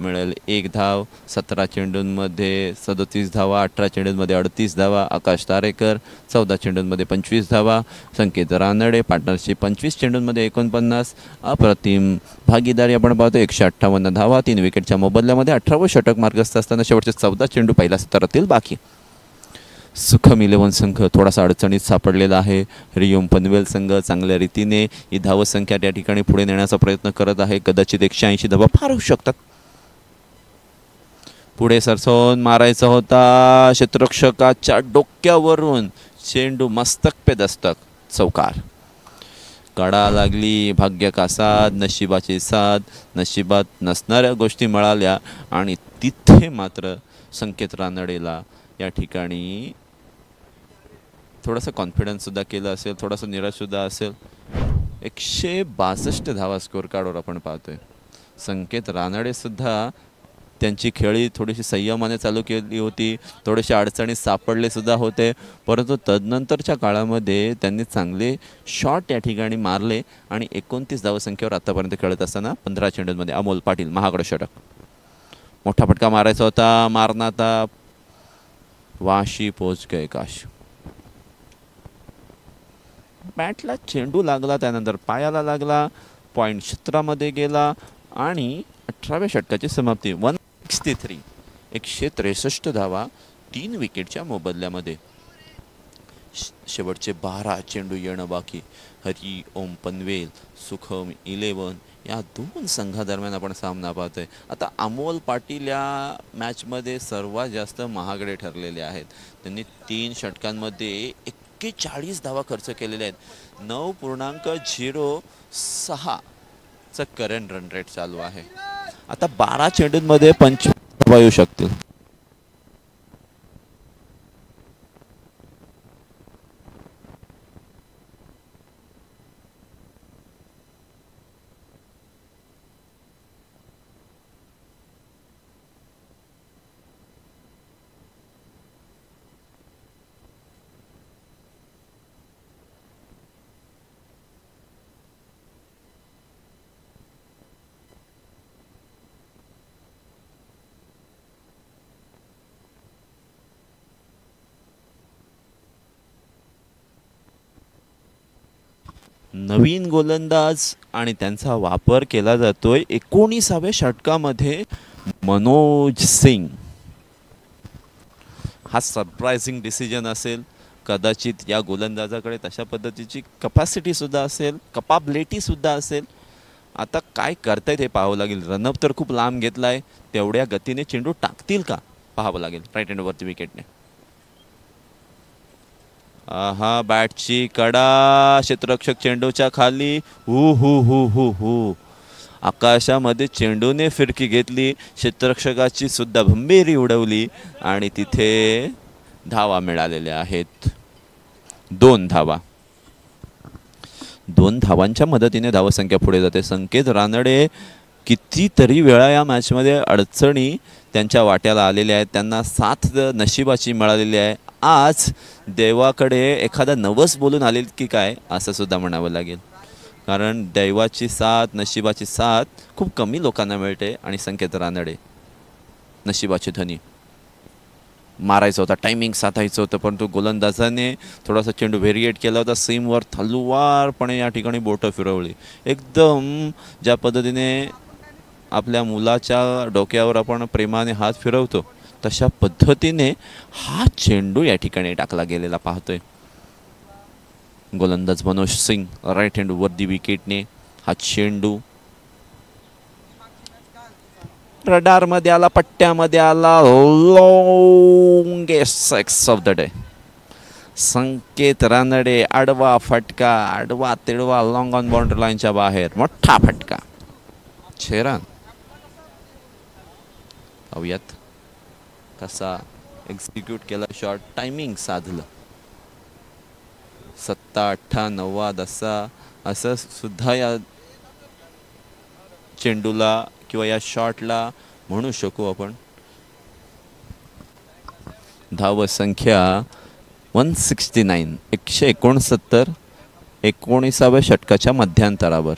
Speaker 1: मिळेल 1 धाव. 17 चेंडूंमध्ये 37 धावा, 18 चेंडूंमध्ये 38 धावा. आकाश तारेकर 14 चेंडूंमध्ये 25 धावा. संकेत रानडे पार्टनरशिप 25 चेंडूंमध्ये 49. अप्रतिम भागीदारी आपण पाहतो. 158 धावा, 3 विकेटच्या मोबदल्यामध्ये 18वं षटक मार्गस्थ असताना शेवटचे 14 चेंडू पहिल्या सत्रातील बाकी. सुखम 11 संघ थोडासा अडचणीत सापडलेला आहे. रियोम पनवेल संघ चांगल्या रीतीने ही धावसंख्या त्या ठिकाणी पुढे नेण्याचा प्रयत्न करत आहे. कदाचित 180 धावा पार होऊ शकतात. पुढे सरसवून मारायचा होता. क्षेत्ररक्षकाच्या डोक्यावरून चेंडू मस्तक पे दस्तक. चौकार. कडा लागली. भाग्य का साथ, नशिबाची साथ. नशिबात नसणाऱ्या गोष्टी मिळाल्या आणि तिथे मात्र संकेत रानडेला या ठिकाणी थोडासा कॉन्फिडन्ससुद्धा केलं असेल, थोडासा निराशसुद्धा असेल. 162 धावा स्कोअर कार्डवर आपण पाहतोय. संकेत रानडेसुद्धा त्यांची खेळी थोडीशी संयमाने चालू केली होती. थोडेसे अडचणीत सापडले सुद्धा होते परंतु तदनंतरच्या काळामध्ये त्यांनी चांगले शॉट या ठिकाणी मारले आणि 29 धावसंख्येवर आतापर्यंत खेळत असताना 15 चेंडूंमध्ये अमोल पाटील महागडं षटक. मोठा फटका मारायचा होता. मारनाता वाशी पोच गए काश. बॅटला चेंडू लागला, त्यानंतर पायाला लागला, पॉईंट क्षेत्रामध्ये गेला आणि 18व्या षटकाची समाप्ती. 163 163 धावा 3 विकेटच्या मोबदल्यामध्ये. शेवटचे 12 चेंडू येणं बाकी. हरी ओम पनवेल सुखम 11 या 2 संघादरम्यान आपण सामना पाहतोय. आता अमोल पाटील या मॅचमध्ये सर्वात जास्त महागडे ठरलेले आहेत. त्यांनी 3 षटकांमध्ये 41 धावा खर्च केलेले आहेत. 9.06 चा करंट रन रेट चालू आहे. आता 12 चेंडूंमध्ये 25 धावा येऊ शकतील. नवीन गोलंदाज आणि त्यांचा वापर केला जातोय 19व्या षटकामध्ये मनोज सिंग. हा सरप्राइजिंग डिसिजन असेल. कदाचित या गोलंदाजाकडे तशा पद्धतीची कपॅसिटी सुद्धा असेल, कपॅबिलिटी सुद्धा असेल आता काय करतायत हे पाहावं लागेल. रनअप तर खूप लांब घेतलाय, तेवढ्या गतीने चेंडू टाकतील का पाहावं लागेल. राईट हँडवरती विकेटने. हा बॅटची कडा, क्षेत्ररक्षक चेंडूच्या खाली. हु हु हु हु हु आकाशामध्ये चेंडूने फिरकी घेतली, क्षेत्ररक्षकाची सुद्धा भंबेरी उडवली आणि तिथे धावा मिळालेल्या आहेत. 2 धावा. 2 धावांच्या मदतीने धावसंख्या पुढे जाते. संकेत रानडे कितीतरी वेळा या मॅचमध्ये अडचणी त्यांच्या वाट्याला आलेल्या आहेत. त्यांना साथ नशिबाची मिळालेली आहे. आज देवाकडे एखादा नवस बोलून आले की काय असं सुद्धा म्हणावं लागेल. कारण दैवाची साथ, नशिबाची साथ खूप कमी लोकांना मिळते आणि संकेत रानडे नशिबाचे धनी. मारायचं होता, टायमिंग साधायचं होतं, परंतु गोलंदाजाने थोडासा चेंडू व्हेरिएट केला होता. सीमवर हलवारपणे या ठिकाणी बोटं फिरवली. एकदम ज्या पद्धतीने आपल्या मुलाच्या डोक्यावर आपण प्रेमाने हात फिरवतो तशा पद्धतीने हा चेंडू या ठिकाणी टाकला गेलेला पाहतोय. गोलंदाज मनोज सिंग राईट हँड वरती विकेटने हा चेंडू रडार मध्ये आला, पट्ट्यामध्ये आला. Longest six of the day. Sanket Ranade आडवा फटका, आडवा तिडवा, लॉंग ऑन बाउंड्री लाईनच्या बाहेर मोठा फटका. 6 रन. पाहूयात कसा एक्झिक्यूट केला शॉट, टायमिंग साधलं. 7, 8, 9, 10 असं सुद्धा या चेंडूला किंवा या शॉटला म्हणू शकू आपण. धाव संख्या 169, 169 19व्या षटकाच्या मध्यांतरावर.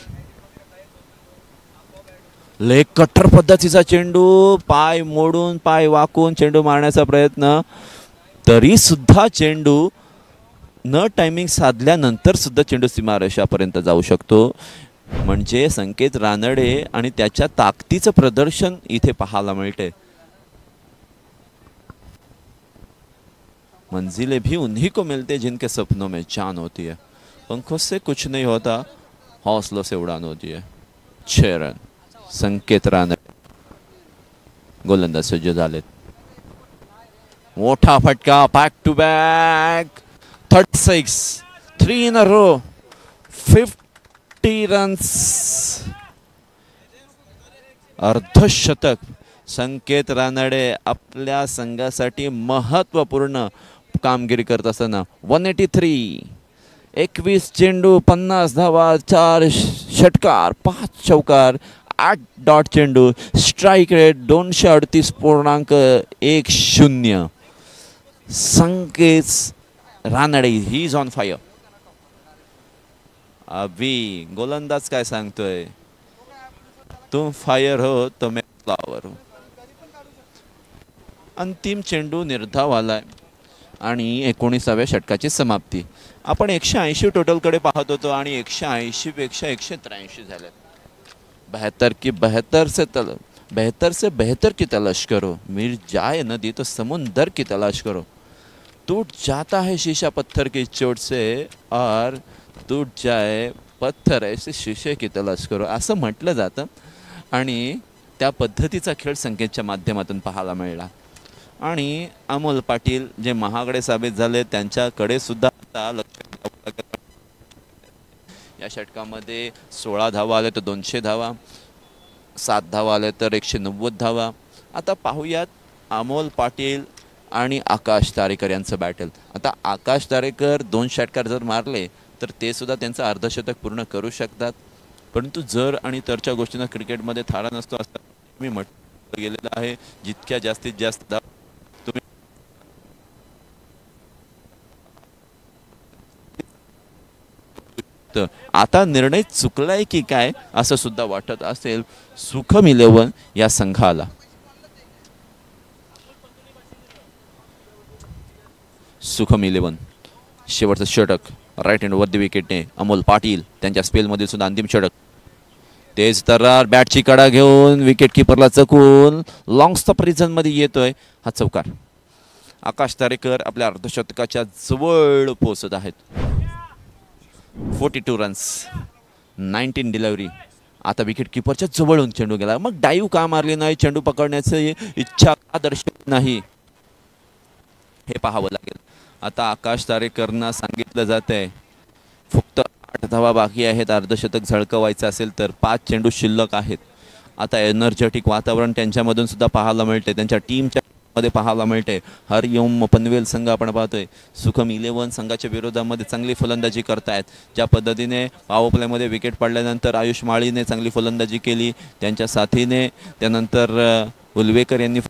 Speaker 1: लेग कटर पद्धतीचा चेंडू, पाय मोडून पाय वाकून चेंडू मारण्याचा प्रयत्न, तरी सुद्धा चेंडू न टायमिंग साधल्यानंतर सुद्धा चेंडू सीमारेषापर्यंत जाऊ शकतो. म्हणजे संकेत रानडे आणि त्याच्या ताकदीचं प्रदर्शन इथे पाहायला मिळते. मंजिलें भी उन्हीं को मिलते जिनके सपनों में जान होती है, पंखों से कुछ नहीं होता, हौसलों से उड़ान होती है. 6 रन. संकेत रानडे गोलंदाज सज्ज झालेत. मोठा फटका, back to back 36, 3 in a row, 50 runs. अर्धशतक. संकेत रानडे आपल्या संघासाठी महत्त्वपूर्ण कामगिरी करत असताना 183, 21 चेंडू, 50 धावा, 4 षटकार, 5 चौकार, 8 डॉट चेंडू, strike rate 238.10. Sanket Ranade he is on fire. अभी गोलंदाज काय सांगतोय, तुम फायर हो तो मैं फ्लावर हो. अंतिम चेंडू निर्धाव आलाय आणि 19व्या षटकाची समाप्ती. आपण 180 टोटलकडे पाहत होतो आणि 180 पेक्षा 183 झाले. बेहतर से बेहतर की तलाश करो, मिल जाए नदी तो समुंदर की तलाश करो, टूट जाता है शीशा पत्थर की चोट से और टूट जाए पत्थर ऐसे शीशे की तलाश करो असं म्हटलं जातं. आणि त्या पद्धतीचा खेळ संकेतच्या माध्यमातून पाहायला मिळाला. आणि अमोल पाटील जे महागडे साबित झाले त्यांच्याकडे सुद्धा आता लक्ष द्यावं लागेल. या षटकामध्ये 16 धावा आले तर 200 धावा, 7 धावा आले तर 190 धावा. आता पाहूयात अमोल पाटील आणि आकाश तारेकर यांचं बॅटल. आता आकाश तारेकर 2 षटकार जर मारले तर ते सुद्धा त्यांचं अर्धशतक पूर्ण करू शकतात. परंतु जर आणि तरच्या गोष्टींना क्रिकेटमध्ये थारा नसतो असं मी म्हटलं गेलेलं आहे. जितक्या जास्तीत जास्त धावा तुम्ही आता निर्णय चुकलाय की काय असं सुद्धा वाटत असेल सुखम 11 या संघाला. सुखम 11 शेवटचं षटक राईट हँड वरती विकेटने अमोल पाटील त्यांच्या स्पेलमधील सुद्धा अंतिम षटक. तेज तर्रार बॅटची कडा घेऊन विकेट किपरला चकून लॉंग स्टॉप रिझन मध्ये येतोय हा चौकार. आकाश तारेकर आपल्या अर्धशतकाच्या जवळ पोहोचत आहेत. 42 रन्स, 19 डिलिव्हरी, आता विकेट किपरच्या जवळून चेंडू गेला, मग डाईव्ह का मारली नाही, चेंडू पकडण्याची इच्छा का दर्शवली नाही हे पाहावं लागेल. आता आकाश तारेकरना सांगितलं जात आहे फक्त 8 धावा बाकी आहेत, अर्धशतक झळकवायचं असेल तर 5 चेंडू शिल्लक आहेत. आता एनर्जेटिक वातावरण त्यांच्यामधून सुद्धा पाहायला मिळते, त्यांच्या टीमच्या मध्ये पाहायला मिळते. हरिओम पनवेल संघ आपण पाहतोय सुखम 11 संघाच्या विरोधामध्ये चांगली फलंदाजी करतायत. ज्या पद्धतीने पॉवर प्लेमध्ये विकेट पडल्यानंतर आयुष माळीने चांगली फलंदाजी केली, त्यांच्या साथीने त्यानंतर उलवेकर यांनी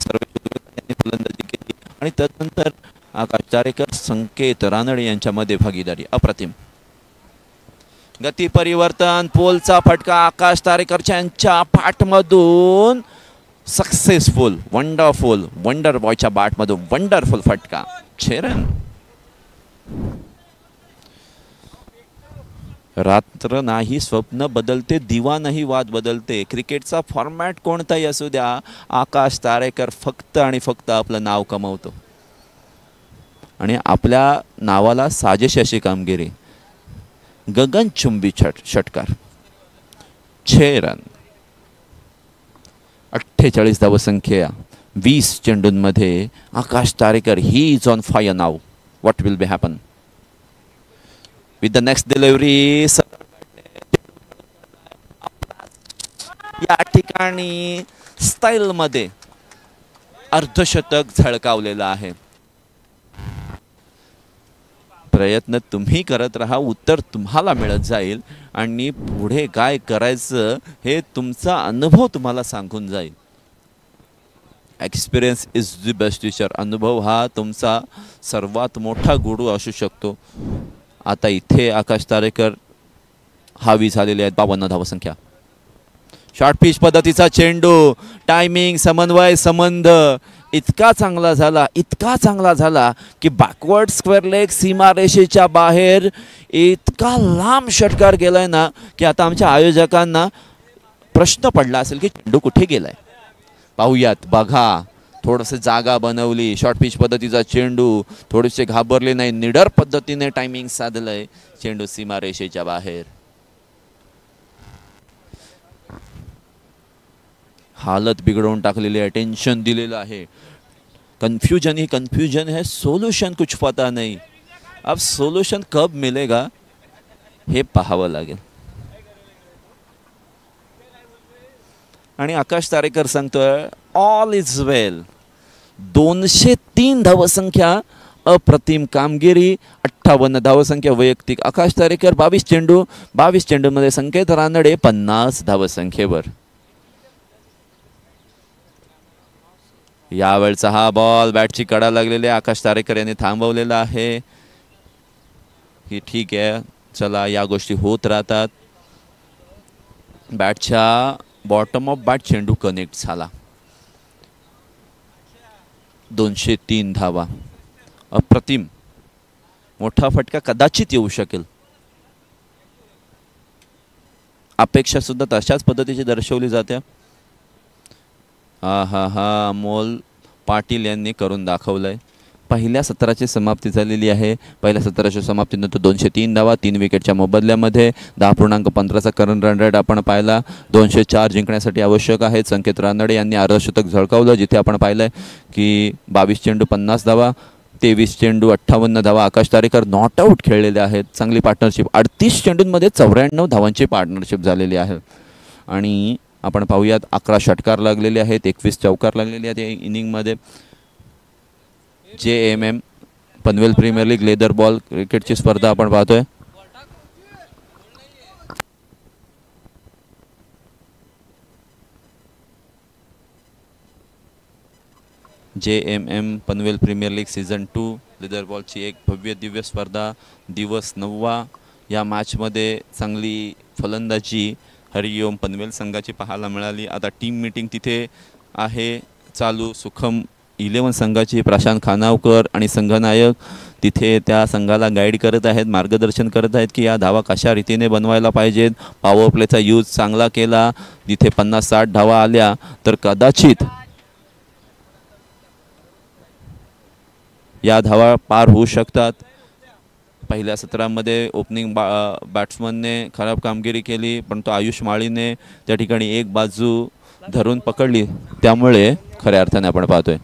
Speaker 1: फलंदाजी केली आणि त्यानंतर आकाश तारेकर संकेत रानडे यांच्यामध्ये भागीदारी अप्रतिम. गती परिवर्तन, पोलचा फटका आकाश तारेकरच्या यांच्या पाठमधून सक्सेसफुल, वंडरफुल, वंडर बॉयच्या बॅटमधून वंडरफुल फटका, 6 रन. रात्र नाही स्वप्न बदलते, दिवा नाही वाद बदलते. क्रिकेटचा फॉर्मॅट कोणताही असू द्या, आकाश तारेकर फक्त आणि फक्त आपलं नाव कमवतो आणि आपल्या नावाला साजेशी अशी कामगिरी. गगनचुंबी षटकार, 6 रन, 48 धावसंख्या, 20 चेंडूंमध्ये. Akash Tarekar he is on fire नाव. What will be happen with the next delivery. या ठिकाणी स्टाईलमध्ये अर्धशतक झळकावलेलं आहे. प्रयत्न तुम्ही करत राहा, उत्तर तुम्हाला मिळत जाईल आणि पुढे काय करायचं हे तुमचा अनुभव तुम्हाला सांगून जाईल. Experience is the best teacher. अनुभव हा तुमचा सर्वात मोठा गुरु असू शकतो. आता इथे आकाश तारेकर हावी झालेले आहेत. 52 धावसंख्या. शॉर्ट पिच पद्धतीचा चेंडू, टायमिंग, समन्वय, संबंध इतका चांगला झाला की बॅकवर्ड स्क्वेअर लेग सीमारेषेच्या बाहेर इतका लांब षटकार गेलाय ना की आता आमच्या आयोजकांना प्रश्न पडला असेल की चेंडू कुठे गेलाय. पाहूयात, बघा, थोडंसं जागा बनवली. शॉर्ट पिच पद्धतीचा चेंडू, थोडेसे घाबरले नाही, निडर पद्धतीने टायमिंग साधलंय, चेंडू सीमारेषेच्या बाहेर. हालत बिघडवून टाकलेली आहे, टेन्शन दिलेलं आहे. कन्फ्यूजन है, सोल्यूशन कुछ पता नहीं. अब सोल्यूशन कब मिलेगा हे पाहावं लागेल. आणि आकाश तारेकर सांगतोय ऑल इज वेल. 203 धावसंख्या, अप्रतिम कामगिरी. 58 धावसंख्या वैयक्तिक आकाश तारेकर. 22 चेंडूमध्ये संकेत रानडे 50 धावसंख्येवर. यावेळचा हा बॉल बॅटची कडा लागलेली आहे, आकाश तारेकर यांनी थांबवलेला आहे. ही ठीक आहे, चला, या गोष्टी होत राहतात. बॅटच्या बॉटम ऑफ बॅट चेंडू कनेक्ट झाला. 203 धावा, अप्रतिम. मोठा फटका कदाचित येऊ शकेल. अपेक्षा सुद्धा तशाच पद्धतीची दर्शवली जाते. हा अमोल पाटील यांनी करून दाखवलंय. पहिल्या सत्राची समाप्ती झालेली आहे. पहिल्या सत्राच्या समाप्तीनंतर 203 धावा, 3 विकेटच्या मोबदल्यामध्ये 10.15चा करंट रन रेट आपण पाहिला. 204 जिंकण्यासाठी आवश्यक आहे. संकेत रानडे यांनी अर्धशतक झळकावलं, जिथे आपण पाहिलंय की 22 चेंडू 50 धावा, 23 चेंडू 58 धावा. आकाश तारेकर नॉट आऊट खेळलेले आहेत. चांगली पार्टनरशिप. 38 चेंडूंमध्ये 94 धावांची पार्टनरशिप झालेली आहे. आणि आपण पाहूयात 11 षटकार लागलेले आहेत, 21 चौकार लागलेले आहेत या इनिंगमध्ये. JMM Panvel premier league leather ball क्रिकेटची स्पर्धा आपण पाहतोय. JMM Panvel premier league season 2 leather बॉलची एक भव्य दिव्य स्पर्धा. दिवस 9वा. या मॅचमध्ये चांगली फलंदाजी हरिओम पनवेल संघाची पाहायला मिळाली. आता टीम मीटिंग तिथे आहे चालू. सुखम 11 संघाची प्रशांत खानावकर आणि संघनायक तिथे त्या संघाला गाईड करत आहेत, मार्गदर्शन करत आहेत की या धावा कशा रीतीने बनवायला पाहिजेत. पॉवर प्लेचा यूज चांगला केला. तिथे 50-60 धावा आल्या तर कदाचित या धावा पार होऊ शकतात. पहिल्या सत्रामध्ये ओपनिंग बॅट्समनने खराब कामगिरी केली, पण तो आयुष माळीने त्या ठिकाणी एक बाजू धरून पकडली, त्यामुळे खऱ्या अर्थाने आपण पाहतोय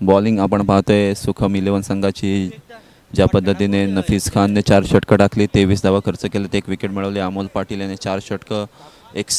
Speaker 1: बॉलिंग आपण पाहतोय सुखम 11 संघाची। ज्या पद्धतीने नफीस खानने 4 षटकं टाकली, 23 धावा खर्च केले, एक विकेट मिळवली। अमोल पाटील याने 4 षटकं, एक